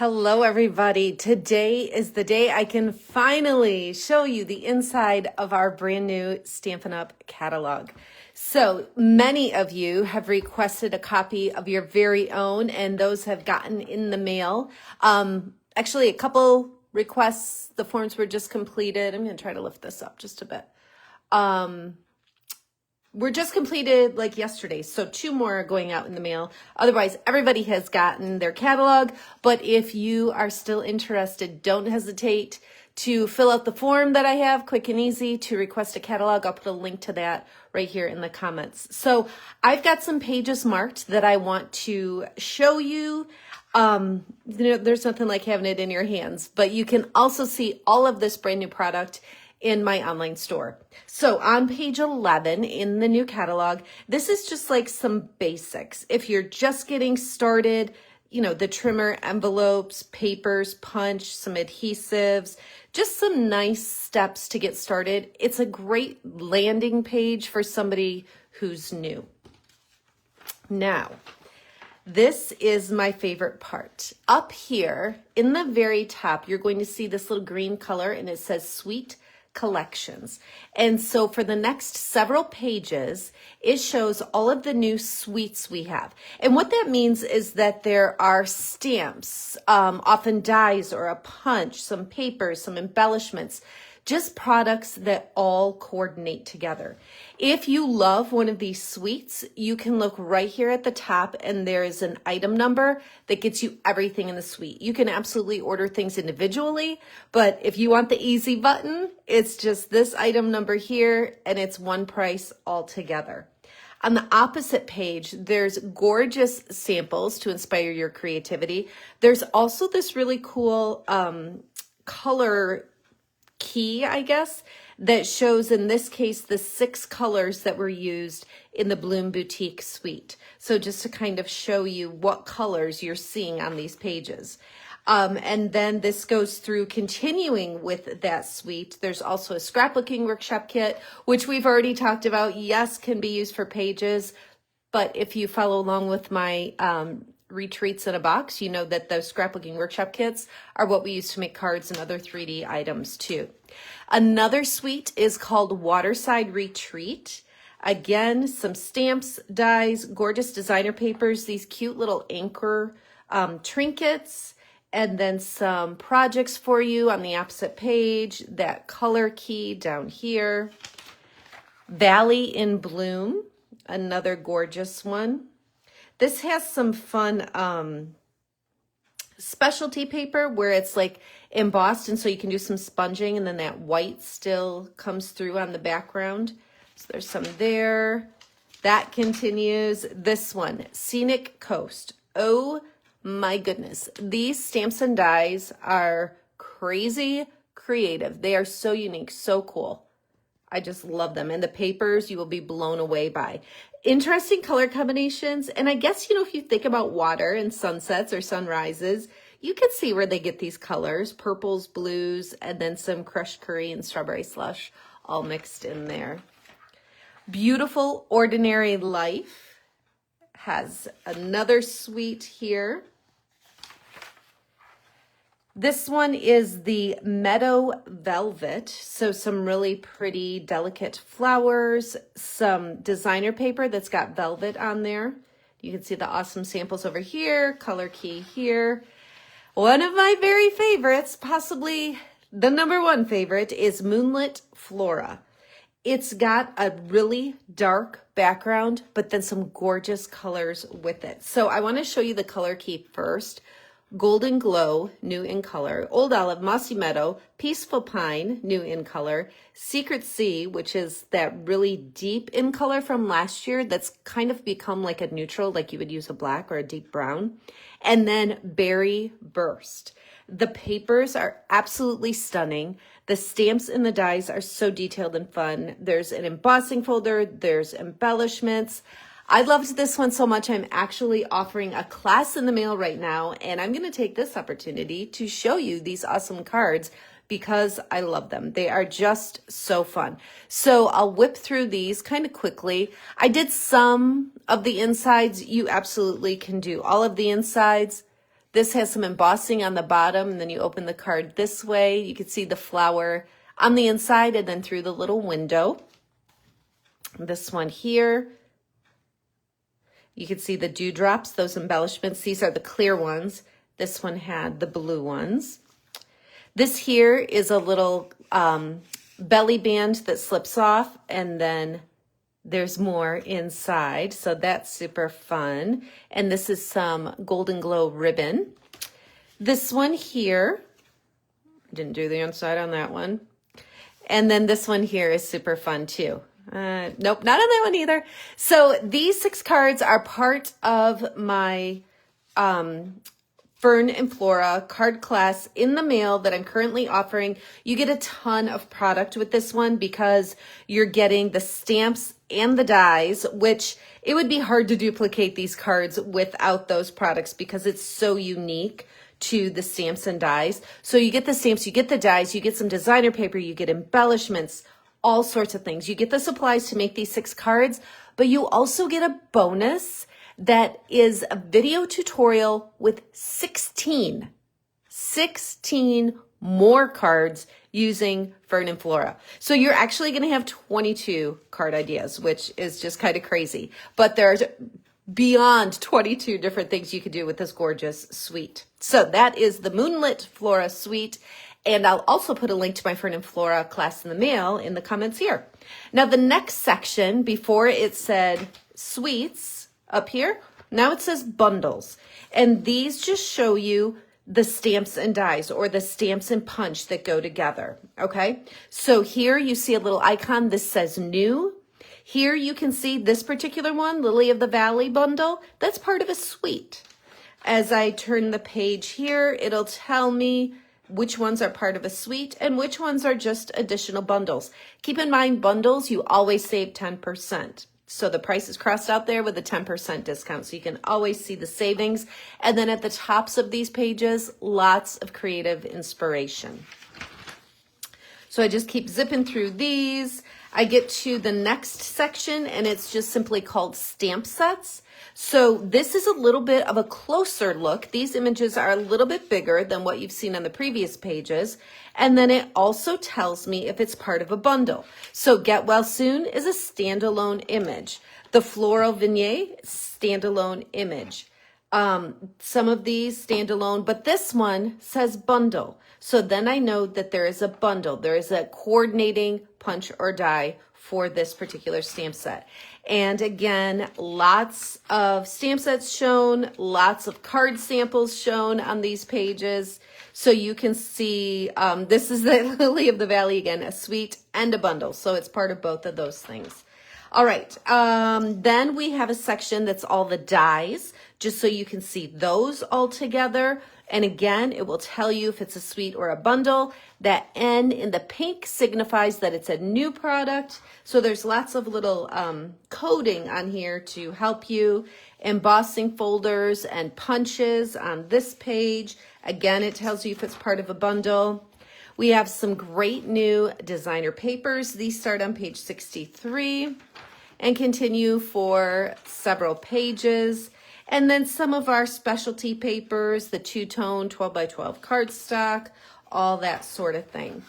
Hello, everybody. Today is the day I can finally show you the inside of our brand new Stampin' Up! Catalog. So many of you have requested a copy of your very own, and those have gotten in the mail. Actually, a couple requests. The forms were just completed. I'm going to try to lift this up just a bit. We're just completed like yesterday, so 2 more are going out in the mail. Otherwise, everybody has gotten their catalog. But if you are still interested, don't hesitate to fill out the form that I have, quick and easy, to request a catalog. I'll put a link to that right here in the comments. So I've got some pages marked that I want to show you. There's nothing like having it in your hands, but you can also see all of this brand new product in my online store. So on page 11 in the new catalog, this is just like some basics. If you're just getting started, the trimmer, envelopes, papers, punch, some adhesives, just some nice steps to get started. It's a great landing page for somebody who's new. Now, this is my favorite part. Up here in the very top, you're going to see this little green color and it says Sweet Collections. And so for the next several pages, it shows all of the new suites we have. And what that means is that there are stamps, often dies or a punch, some papers, some embellishments, just products that all coordinate together. If you love one of these suites, you can look right here at the top and there is an item number that gets you everything in the suite. You can absolutely order things individually, but if you want the easy button, it's just this item number here and it's one price altogether. On the opposite page, there's gorgeous samples to inspire your creativity. There's also this really cool color key, I guess, that shows in this case the 6 colors that were used in the Bloom Boutique suite. So just to kind of show you what colors you're seeing on these pages. And then this goes through continuing with that suite. There's also a scrapbooking workshop kit, which we've already talked about. Yes, can be used for pages, but if you follow along with my retreats in a box, you know that those scrapbooking workshop kits are what we use to make cards and other 3D items too. Another suite is called Waterside Retreat. Again, some stamps, dies, gorgeous designer papers, these cute little anchor trinkets, and then some projects for you on the opposite page, that color key down here. Valley in Bloom, another gorgeous one. This has some fun specialty paper where it's like embossed, and so you can do some sponging and then that white still comes through on the background. So there's some there. That continues. This one, Scenic Coast. Oh my goodness. These stamps and dies are crazy creative. They are so unique, so cool. I just love them. And the papers you will be blown away by. Interesting color combinations. And I guess, if you think about water and sunsets or sunrises, you can see where they get these colors, purples, blues, and then some crushed curry and strawberry slush all mixed in there. Beautiful Ordinary Life has another suite here. This one is the Meadow Velvet, so some really pretty delicate flowers, some designer paper that's got velvet on there. You can see the awesome samples over here, color key here. One of my very favorites, possibly the #1 favorite, is Moonlit Flora. It's got a really dark background, but then some gorgeous colors with it. So I want to show you the color key first. Golden Glow, new in color. Old Olive, Mossy Meadow, Peaceful Pine, new in color. Secret Sea, which is that really deep in color from last year that's kind of become like a neutral, like you would use a black or a deep brown. And then Berry Burst. The papers are absolutely stunning. The stamps and the dies are so detailed and fun. There's an embossing folder. There's embellishments. I loved this one so much, I'm actually offering a class in the mail right now, and I'm going to take this opportunity to show you these awesome cards because I love them. They are just so fun. So I'll whip through these kind of quickly. I did some of the insides. You absolutely can do all of the insides. This has some embossing on the bottom, and then you open the card this way. You can see the flower on the inside and then through the little window. This one here, you can see the dewdrops, those embellishments. These are the clear ones. This one had the blue ones. This here is a little belly band that slips off, and then there's more inside, so that's super fun. And this is some Golden Glow ribbon. This one here, didn't do the inside on that one. And then this one here is super fun too. Nope, not on that one either. So these 6 cards are part of my Fern and Flora card class in the mail that I'm currently offering. You get a ton of product with this one because you're getting the stamps and the dies, which it would be hard to duplicate these cards without those products because it's so unique to the stamps and dies. So you get the stamps, you get the dies, you get some designer paper, you get embellishments, all sorts of things. You get the supplies to make these 6 cards, but you also get a bonus that is a video tutorial with 16 more cards using Fern and Flora. So you're actually going to have 22 card ideas, which is just kind of crazy. But there's beyond 22 different things you could do with this gorgeous suite. So that is the Moonlit Flora suite. And I'll also put a link to my Fern and Flora class in the mail in the comments here. Now the next section, before it said suites up here, now it says bundles. And these just show you the stamps and dies, or the stamps and punch that go together, okay? So here you see a little icon. This says new. Here you can see this particular one, Lily of the Valley bundle. That's part of a suite. As I turn the page here, it'll tell me which ones are part of a suite and which ones are just additional bundles. Keep in mind, bundles, you always save 10%. So the price is crossed out there with a 10% discount. So you can always see the savings. And then at the tops of these pages, lots of creative inspiration. So I just keep zipping through these. I get to the next section and it's just simply called stamp sets. So this is a little bit of a closer look. These images are a little bit bigger than what you've seen on the previous pages. And then it also tells me if it's part of a bundle. So Get Well Soon is a standalone image. The Floral Vignette, standalone image. Some of these standalone, but this one says bundle. So then I know that there is a bundle. There is a coordinating punch or die for this particular stamp set. And again, lots of stamp sets shown, lots of card samples shown on these pages. So you can see, this is the Lily of the Valley again, a suite and a bundle. So it's part of both of those things. All right, then we have a section that's all the dies, just so you can see those all together. And again, it will tell you if it's a suite or a bundle. That N in the pink signifies that it's a new product. So there's lots of little coding on here to help you. Embossing folders and punches on this page. Again, it tells you if it's part of a bundle. We have some great new designer papers. These start on page 63 and continue for several pages. And then some of our specialty papers, the two-tone 12 by 12 cardstock, all that sort of thing.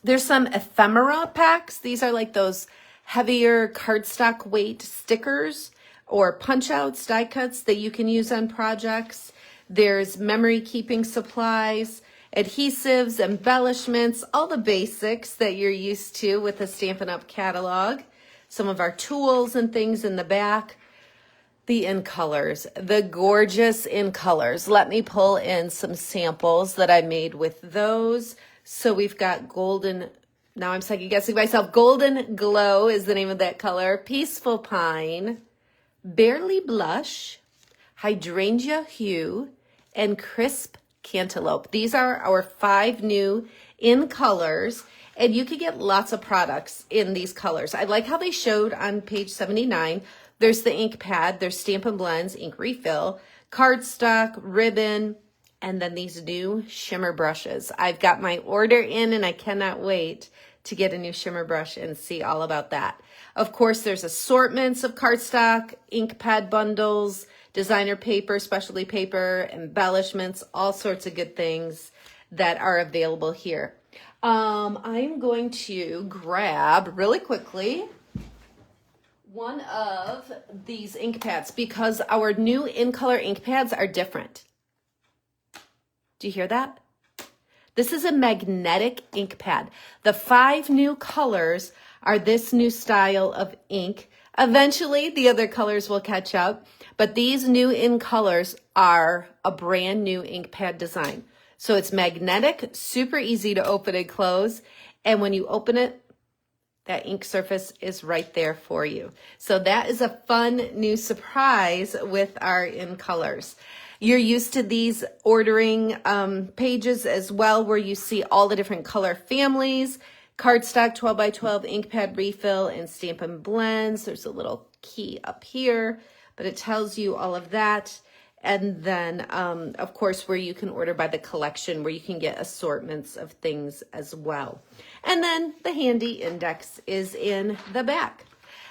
There's some ephemera packs. These are like those heavier cardstock weight stickers or punch outs, die cuts that you can use on projects. There's memory keeping supplies, adhesives, embellishments, all the basics that you're used to with the Stampin' Up! Catalog. Some of our tools and things in the back. The in colors, the gorgeous in colors. Let me pull in some samples that I made with those. So we've got golden, now I'm second guessing myself. Golden Glow is the name of that color. Peaceful Pine, Barely Blush, Hydrangea Hue, and Crisp Cantaloupe. These are our 5 new in colors, and you can get lots of products in these colors. I like how they showed on page 79. There's the ink pad, there's Stampin' Blends, ink refill, cardstock, ribbon, and then these new shimmer brushes. I've got my order in and I cannot wait to get a new shimmer brush and see all about that. Of course, there's assortments of cardstock, ink pad bundles, designer paper, specialty paper, embellishments, all sorts of good things that are available here. I'm going to grab really quickly one of these ink pads because our new in color ink pads are different. Do you hear that? This is a magnetic ink pad. The 5 new colors are this new style of ink. Eventually, the other colors will catch up, but these new in colors are a brand new ink pad design. So it's magnetic, super easy to open and close, and when you open it, that ink surface is right there for you. So that is a fun new surprise with our in colors. You're used to these ordering pages as well, where you see all the different color families, cardstock 12 by 12 ink pad refill, and Stampin' Blends. There's a little key up here, but it tells you all of that. And then, of course, where you can order by the collection, where you can get assortments of things as well. And then the handy index is in the back.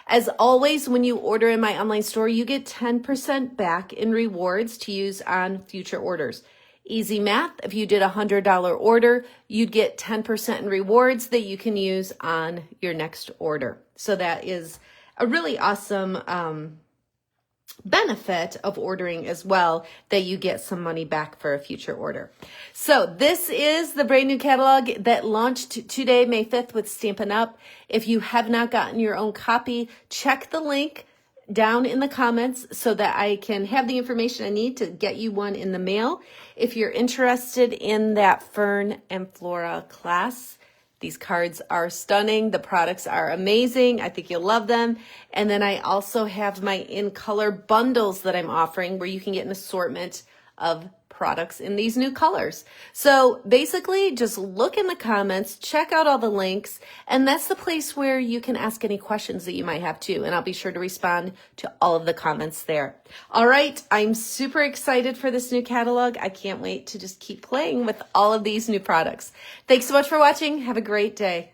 As always, when you order in my online store, you get 10% back in rewards to use on future orders. Easy math, if you did a $100 order, you'd get 10% in rewards that you can use on your next order. So that is a really awesome benefit of ordering as well, that you get some money back for a future order. So this is the brand new catalog that launched today, May 5th, with Stampin' Up. If you have not gotten your own copy, check the link down in the comments so that I can have the information I need to get you one in the mail. If you're interested in that Fern and Flora class, these cards are stunning. The products are amazing. I think you'll love them. And then I also have my in color bundles that I'm offering, where you can get an assortment of products in these new colors. So basically, just look in the comments, check out all the links, and that's the place where you can ask any questions that you might have too. And I'll be sure to respond to all of the comments there. All right, I'm super excited for this new catalog. I can't wait to just keep playing with all of these new products. Thanks so much for watching. Have a great day.